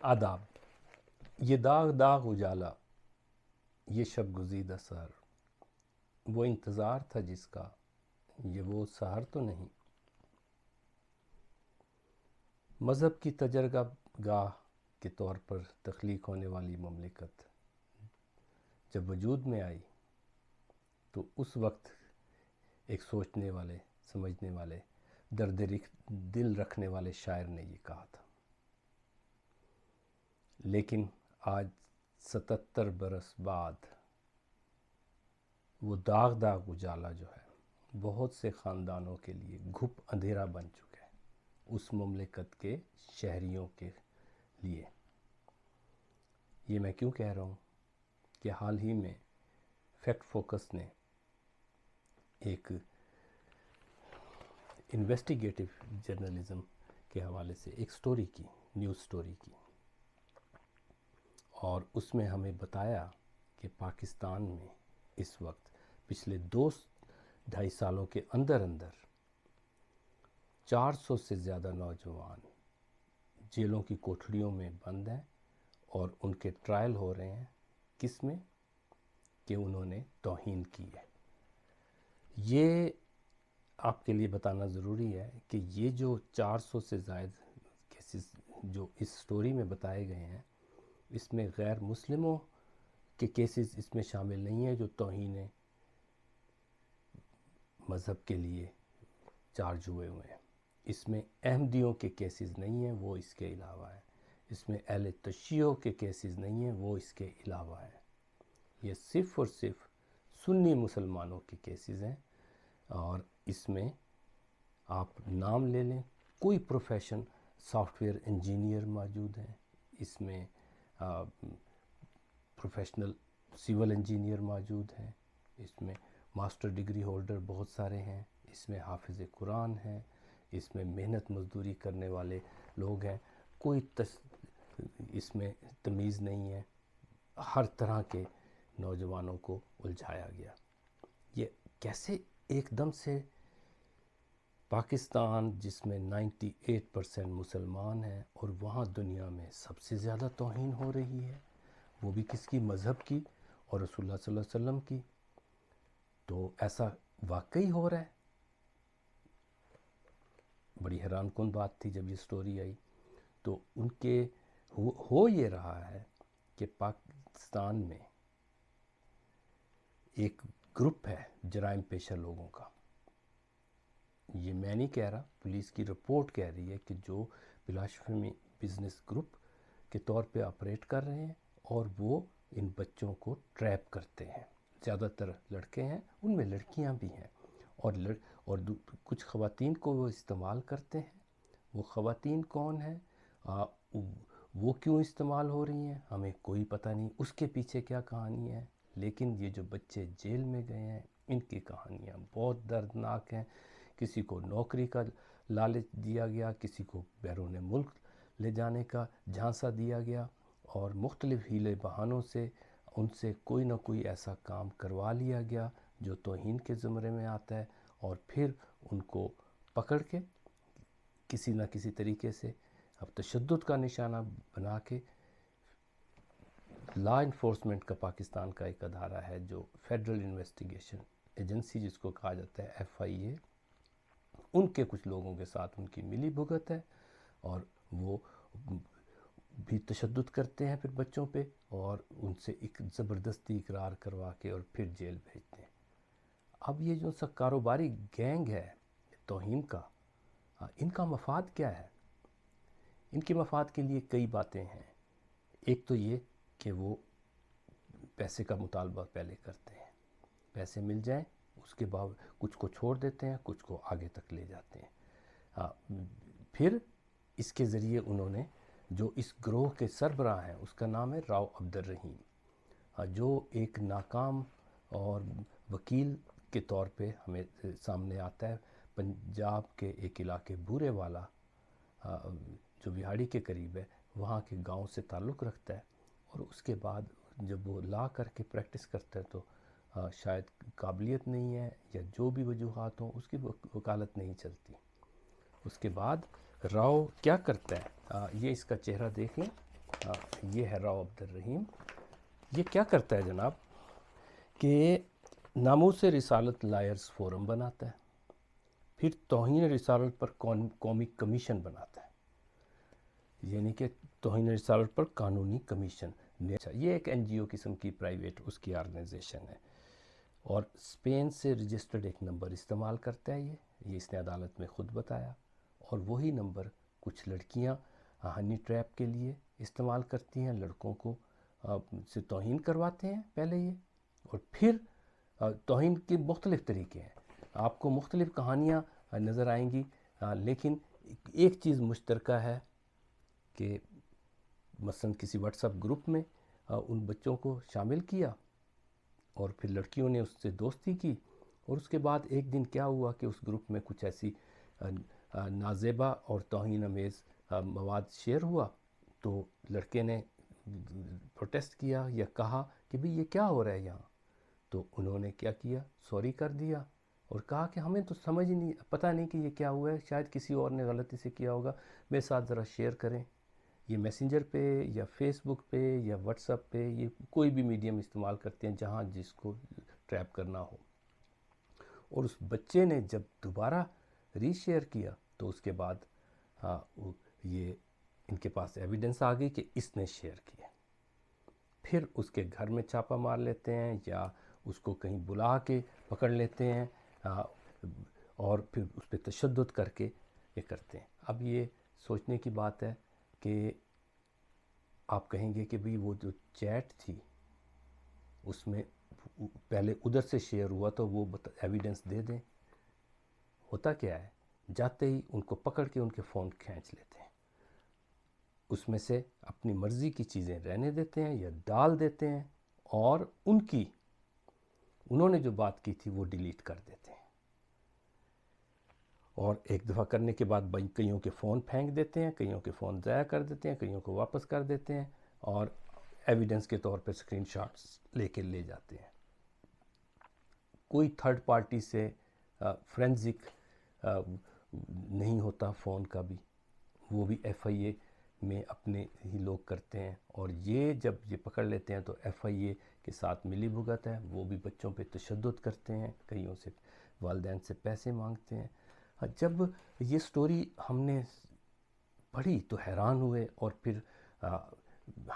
آداب. یہ داغ داغ اجالا، یہ شب گزیدہ سحر، وہ انتظار تھا جس کا، یہ وہ سحر تو نہیں. مذہب کی تجربہ گاہ کے طور پر تخلیق ہونے والی مملکت جب وجود میں آئی تو اس وقت ایک سوچنے والے، سمجھنے والے، درد دل رکھنے والے شاعر نے یہ کہا تھا. لیکن آج 77 برس بعد وہ داغ داغ اجالا جو ہے بہت سے خاندانوں کے لیے گھپ اندھیرا بن چکا ہے، اس مملکت کے شہریوں کے لیے. یہ میں کیوں کہہ رہا ہوں کہ حال ہی میں فیکٹ فوکس نے ایک انویسٹیگیٹو جرنلزم کے حوالے سے ایک سٹوری کی، نیوز سٹوری کی، اور اس میں ہمیں بتایا کہ پاکستان میں اس وقت پچھلے 2-2.5 سالوں کے اندر 400 سے زیادہ نوجوان جیلوں کی کوٹھڑیوں میں بند ہیں اور ان کے ٹرائل ہو رہے ہیں. کس میں؟ کہ انہوں نے توہین کی ہے. یہ آپ کے لیے بتانا ضروری ہے کہ یہ جو 400 سے زائد کیسز جو اس سٹوری میں بتائے گئے ہیں، اس میں غیر مسلموں کے کیسز اس میں شامل نہیں ہیں جو توہین مذہب کے لیے چارج ہوئے ہیں. اس میں احمدیوں کے کیسز نہیں ہیں، وہ اس کے علاوہ ہیں. اس میں اہل تشیع کے کیسز نہیں ہیں، وہ اس کے علاوہ ہیں. یہ صرف اور صرف سنی مسلمانوں کے کیسز ہیں. اور اس میں آپ نام لے لیں، کوئی پروفیشن، سافٹ ویئر انجینئر موجود ہیں، اس میں پروفیشنل سول انجینئر موجود ہیں، اس میں ماسٹر ڈگری ہولڈر بہت سارے ہیں، اس میں حافظ قرآن ہیں، اس میں محنت مزدوری کرنے والے لوگ ہیں. کوئی اس میں تمیز نہیں ہے. ہر طرح کے نوجوانوں کو الجھایا گیا. یہ کیسے ایک دم سے پاکستان جس میں 98% مسلمان ہیں اور وہاں دنیا میں سب سے زیادہ توہین ہو رہی ہے، وہ بھی کس کی؟ مذہب کی اور رسول اللہ صلی اللہ علیہ وسلم کی. تو ایسا واقعی ہو رہا ہے. بڑی حیران کن بات تھی جب یہ سٹوری آئی. تو ان کے ہو یہ رہا ہے کہ پاکستان میں ایک گروپ ہے جرائم پیشہ لوگوں کا. یہ میں نہیں کہہ رہا، پولیس کی رپورٹ کہہ رہی ہے کہ جو بلاشفمی بزنس گروپ کے طور پہ آپریٹ کر رہے ہیں اور وہ ان بچوں کو ٹریپ کرتے ہیں. زیادہ تر لڑکے ہیں، ان میں لڑکیاں بھی ہیں، اور کچھ خواتین کو وہ استعمال کرتے ہیں. وہ خواتین کون ہیں؟ وہ کیوں استعمال ہو رہی ہیں ہمیں کوئی پتہ نہیں، اس کے پیچھے کیا کہانی ہے. لیکن یہ جو بچے جیل میں گئے ہیں، ان کی کہانیاں بہت دردناک ہیں. کسی کو نوکری کا لالچ دیا گیا، کسی کو بیرون ملک لے جانے کا جھانسا دیا گیا، اور مختلف ہیلے بہانوں سے ان سے کوئی نہ کوئی ایسا کام کروا لیا گیا جو توہین کے زمرے میں آتا ہے، اور پھر ان کو پکڑ کے کسی نہ کسی طریقے سے اب تشدد کا نشانہ بنا کے لا انفورسمنٹ کا پاکستان کا ایک ادارہ ہے جو فیڈرل انویسٹیگیشن ایجنسی جس کو کہا جاتا ہے FIA، ان کے کچھ لوگوں کے ساتھ ان کی ملی بھگت ہے، اور وہ بھی تشدد کرتے ہیں پھر بچوں پہ، اور ان سے ایک زبردستی اقرار کروا کے اور پھر جیل بھیجتے ہیں. اب یہ جو سا کاروباری گینگ ہے توہین کا، ان کا مفاد کیا ہے؟ ان کے مفاد کے لیے کئی باتیں ہیں. ایک تو یہ کہ وہ پیسے کا مطالبہ پہلے کرتے ہیں، پیسے مل جائیں، اس کے بعد کچھ کو چھوڑ دیتے ہیں، کچھ کو آگے تک لے جاتے ہیں. پھر اس کے ذریعے انہوں نے جو اس گروہ کے سربراہ ہیں، اس کا نام ہے راؤ عبدالرحیم، جو ایک ناکام اور وکیل کے طور پہ ہمیں سامنے آتا ہے. پنجاب کے ایک علاقے بورے والا جو وہاڑی کے قریب ہے، وہاں کے گاؤں سے تعلق رکھتا ہے، اور اس کے بعد جب وہ لا کر کے پریکٹس کرتا ہے تو شاید قابلیت نہیں ہے یا جو بھی وجوہات ہوں، اس کی وکالت نہیں چلتی. اس کے بعد راؤ کیا کرتا ہے؟ یہ اس کا چہرہ دیکھ لیں. یہ ہے راؤ عبدالرحیم. یہ کیا کرتا ہے جناب کہ ناموس رسالت لائرز فورم بناتا ہے, پھر توہین رسالت پر قومی کمیشن بناتا ہے, یعنی کہ توہین رسالت پر قانونی کمیشن. یہ ایک این جی او قسم کی پرائیویٹ اس کی آرگنائزیشن ہے, اور اسپین سے رجسٹرڈ ایک نمبر استعمال کرتا ہے یہ اس نے عدالت میں خود بتایا, اور وہی نمبر کچھ لڑکیاں ہنی ٹریپ کے لیے استعمال کرتی ہیں, لڑکوں کو سے توہین کرواتے ہیں پہلے یہ, اور پھر توہین کے مختلف طریقے ہیں, آپ کو مختلف کہانیاں نظر آئیں گی, لیکن ایک چیز مشترکہ ہے کہ مثلا کسی واٹس ایپ گروپ میں ان بچوں کو شامل کیا, اور پھر لڑکیوں نے اس سے دوستی کی, اور اس کے بعد ایک دن کیا ہوا کہ اس گروپ میں کچھ ایسی نازیبا اور توہین آمیز مواد شیئر ہوا, تو لڑکے نے پروٹیسٹ کیا یا کہا کہ بھئی یہ کیا ہو رہا ہے یہاں, تو انہوں نے کیا کیا, سوری کر دیا اور کہا کہ ہمیں تو سمجھ ہی نہیں, پتہ نہیں کہ یہ کیا ہوا ہے, شاید کسی اور نے غلطی سے کیا ہوگا, میرے ساتھ ذرا شیئر کریں. یہ میسنجر پہ یا فیس بک پہ یا واٹس ایپ پہ, یہ کوئی بھی میڈیم استعمال کرتے ہیں جہاں جس کو ٹریپ کرنا ہو. اور اس بچے نے جب دوبارہ ری شیئر کیا تو اس کے بعد یہ ان کے پاس ایویڈنس آ گئی کہ اس نے شیئر کیا. پھر اس کے گھر میں چھاپہ مار لیتے ہیں یا اس کو کہیں بلا کے پکڑ لیتے ہیں, اور پھر اس پہ تشدد کر کے یہ کرتے ہیں. اب یہ سوچنے کی بات ہے کہ آپ کہیں گے کہ بھئی وہ جو چیٹ تھی اس میں پہلے ادھر سے شیئر ہوا تو وہ ایویڈنس دے دیں. ہوتا کیا ہے, جاتے ہی ان کو پکڑ کے ان کے فون کھینچ لیتے ہیں, اس میں سے اپنی مرضی کی چیزیں رہنے دیتے ہیں یا ڈال دیتے ہیں, اور انہوں نے جو بات کی تھی وہ ڈیلیٹ کر دیتے ہیں, اور ایک دفعہ کرنے کے بعد کئیوں کے فون پھینک دیتے ہیں, کئیوں کے فون ضائع کر دیتے ہیں, کئیوں کو واپس کر دیتے ہیں, اور ایویڈنس کے طور پہ اسکرین شاٹس لے کے لے جاتے ہیں. کوئی تھرڈ پارٹی سے فرینزک نہیں ہوتا فون کا بھی, وہ بھی ایف آئی اے میں اپنے ہی لوگ کرتے ہیں, اور یہ جب یہ پکڑ لیتے ہیں تو ایف آئی اے کے ساتھ ملی بھگت ہے, وہ بھی بچوں پہ تشدد کرتے ہیں, کئیوں سے والدین سے پیسے مانگتے ہیں. جب یہ سٹوری ہم نے پڑھی تو حیران ہوئے, اور پھر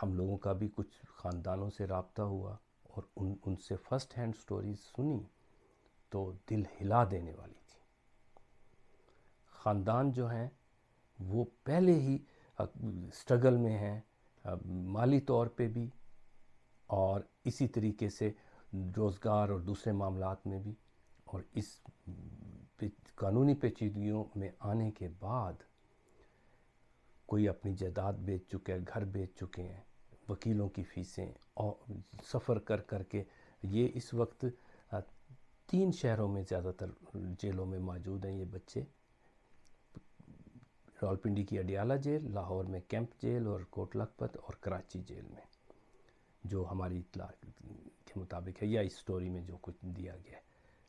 ہم لوگوں کا بھی کچھ خاندانوں سے رابطہ ہوا اور ان سے فرسٹ ہینڈ سٹوریز سنی تو دل ہلا دینے والی تھی. خاندان جو ہیں وہ پہلے ہی سٹرگل میں ہیں, مالی طور پہ بھی اور اسی طریقے سے روزگار اور دوسرے معاملات میں بھی, اور اس قانونی پیچیدگیوں میں آنے کے بعد کوئی اپنی جائیداد بیچ چکے ہیں, گھر بیچ چکے ہیں, وکیلوں کی فیسیں اور سفر کر کر کے. یہ اس وقت 3 شہروں میں زیادہ تر جیلوں میں موجود ہیں یہ بچے, راولپنڈی کی اڈیالہ جیل, لاہور میں کیمپ جیل اور کوٹ لکھپت, اور کراچی جیل میں, جو ہماری اطلاع کے مطابق ہے یا اس سٹوری میں جو کچھ دیا گیا ہے.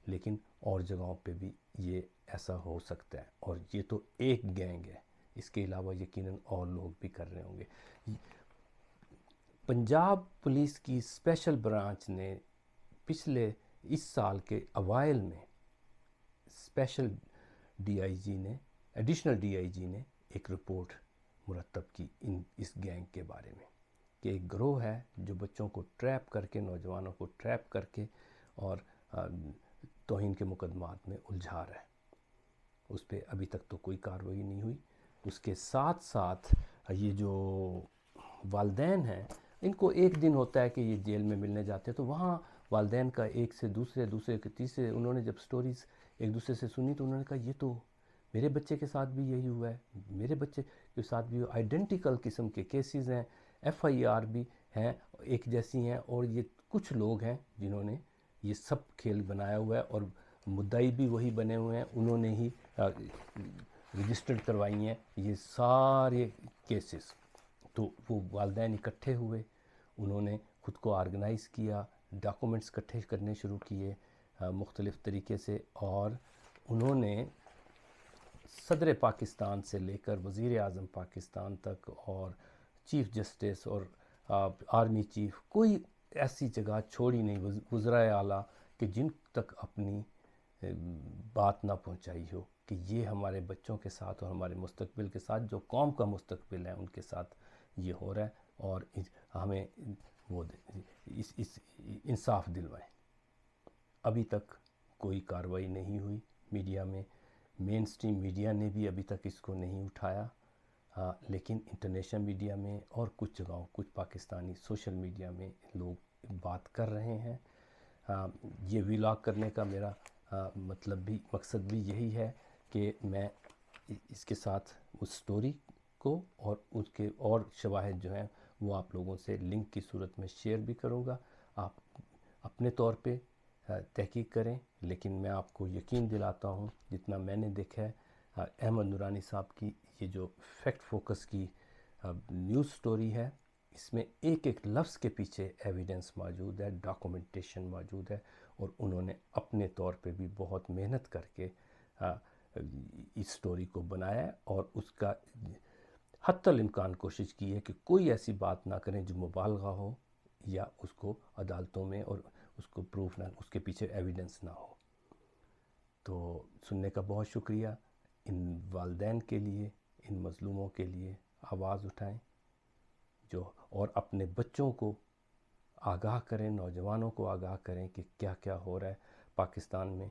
لیکن اور جگہوں پہ بھی یہ ایسا ہو سکتا ہے, اور یہ تو ایک گینگ ہے, اس کے علاوہ یقیناً اور لوگ بھی کر رہے ہوں گے. پنجاب پولیس کی اسپیشل برانچ نے پچھلے اس سال کے اوائل میں اسپیشل ڈی آئی جی نے, ایڈیشنل ڈی آئی جی نے ایک رپورٹ مرتب کی اس گینگ کے بارے میں, کہ ایک گروہ ہے جو بچوں کو ٹریپ کر کے, نوجوانوں کو ٹریپ کر کے اور توہین کے مقدمات میں الجھا رہا ہے. اس پہ ابھی تک تو کوئی کارروائی نہیں ہوئی. اس کے ساتھ ساتھ یہ جو والدین ہیں ان کو ایک دن ہوتا ہے کہ یہ جیل میں ملنے جاتے ہیں, تو وہاں والدین کا ایک سے دوسرے کے تیسرے, انہوں نے جب سٹوریز ایک دوسرے سے سنی تو انہوں نے کہا یہ تو میرے بچے کے ساتھ بھی یہی ہوا ہے, میرے بچے کے ساتھ بھی آئیڈینٹیکل قسم کے کیسز ہیں, ایف آئی آر بھی ہیں ایک جیسی ہیں, اور یہ کچھ لوگ ہیں جنہوں نے یہ سب کھیل بنایا ہوا ہے, اور مدعی بھی وہی بنے ہوئے ہیں, انہوں نے ہی رجسٹرڈ کروائی ہیں یہ سارے کیسز. تو وہ والدین اکٹھے ہوئے, انہوں نے خود کو آرگنائز کیا, ڈاکومنٹس اکٹھے کرنے شروع کیے مختلف طریقے سے, اور انہوں نے صدر پاکستان سے لے کر وزیر اعظم پاکستان تک اور چیف جسٹس اور آرمی چیف، کوئی ایسی جگہ چھوڑی نہیں وزرائے اعلیٰ کہ جن تک اپنی بات نہ پہنچائی ہو کہ یہ ہمارے بچوں کے ساتھ اور ہمارے مستقبل کے ساتھ، جو قوم کا مستقبل ہے، ان کے ساتھ یہ ہو رہا ہے، اور ہمیں وہ انصاف دلوائیں۔ ابھی تک کوئی کارروائی نہیں ہوئی میڈیا میں، مین سٹریم میڈیا نے بھی ابھی تک اس کو نہیں اٹھایا، لیکن انٹرنیشنل میڈیا میں اور کچھ جگہوں، کچھ پاکستانی سوشل میڈیا میں لوگ بات کر رہے ہیں۔ یہ ولاگ کرنے کا میرا مقصد بھی یہی ہے کہ میں اس کے ساتھ اس سٹوری کو اور اس کے اور شواہد جو ہیں وہ آپ لوگوں سے لنک کی صورت میں شیئر بھی کروں گا۔ آپ اپنے طور پہ تحقیق کریں، لیکن میں آپ کو یقین دلاتا ہوں جتنا میں نے دیکھا ہے، احمد نورانی صاحب کی یہ جو فیکٹ فوکس کی نیوز سٹوری ہے، اس میں ایک ایک لفظ کے پیچھے ایویڈنس موجود ہے، ڈاکومنٹیشن موجود ہے، اور انہوں نے اپنے طور پہ بھی بہت محنت کر کے اس سٹوری کو بنایا ہے، اور اس کا حتی الامکان کوشش کی ہے کہ کوئی ایسی بات نہ کریں جو مبالغہ ہو یا اس کو عدالتوں میں اور اس کو پروف نہ، اس کے پیچھے ایویڈنس نہ ہو۔ تو سننے کا بہت شکریہ۔ ان والدین کے لیے، ان مظلوموں کے لیے آواز اٹھائیں، جو اور اپنے بچوں کو آگاہ کریں، نوجوانوں کو آگاہ کریں کہ کیا کیا ہو رہا ہے پاکستان میں۔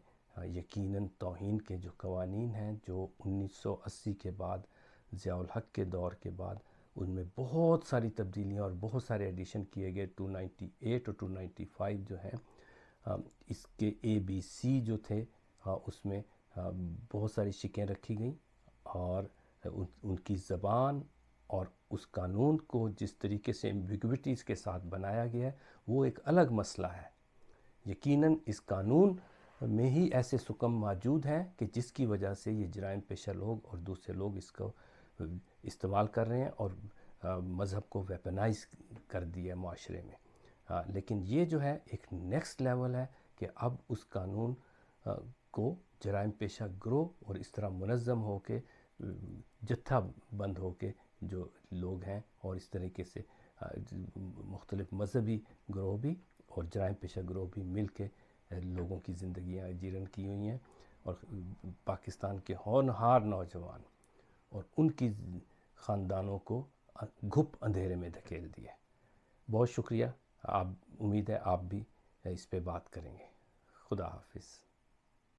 یقیناً توہین کے جو قوانین ہیں جو 1980 کے بعد، ضیاء الحق کے دور کے بعد، ان میں بہت ساری تبدیلیاں اور بہت سارے ایڈیشن کیے گئے۔ 298 اور 295 جو ہیں، اس کے ABC جو تھے، اس میں بہت ساری شکیں رکھی گئیں، اور ان کی زبان اور اس قانون کو جس طریقے سے ایمبیگوٹیز کے ساتھ بنایا گیا ہے وہ ایک الگ مسئلہ ہے۔ یقیناً اس قانون میں ہی ایسے سکم موجود ہیں کہ جس کی وجہ سے یہ جرائم پیشہ لوگ اور دوسرے لوگ اس کو استعمال کر رہے ہیں اور مذہب کو ویپنائز کر دیا ہے معاشرے میں۔ لیکن یہ جو ہے ایک نیکسٹ لیول ہے کہ اب اس قانون کو جرائم پیشہ گروہ اور اس طرح منظم ہو کے، جتھا بند ہو کے جو لوگ ہیں، اور اس طریقے سے مختلف مذہبی گروہ بھی اور جرائم پیشہ گروہ بھی مل کے لوگوں کی زندگیاں جیرن کی ہوئی ہیں، اور پاکستان کے ہونہار نوجوان اور ان کی خاندانوں کو گھپ اندھیرے میں دھکیل دیا۔ بہت شکریہ۔ امید ہے آپ بھی اس پہ بات کریں گے۔ خدا حافظ۔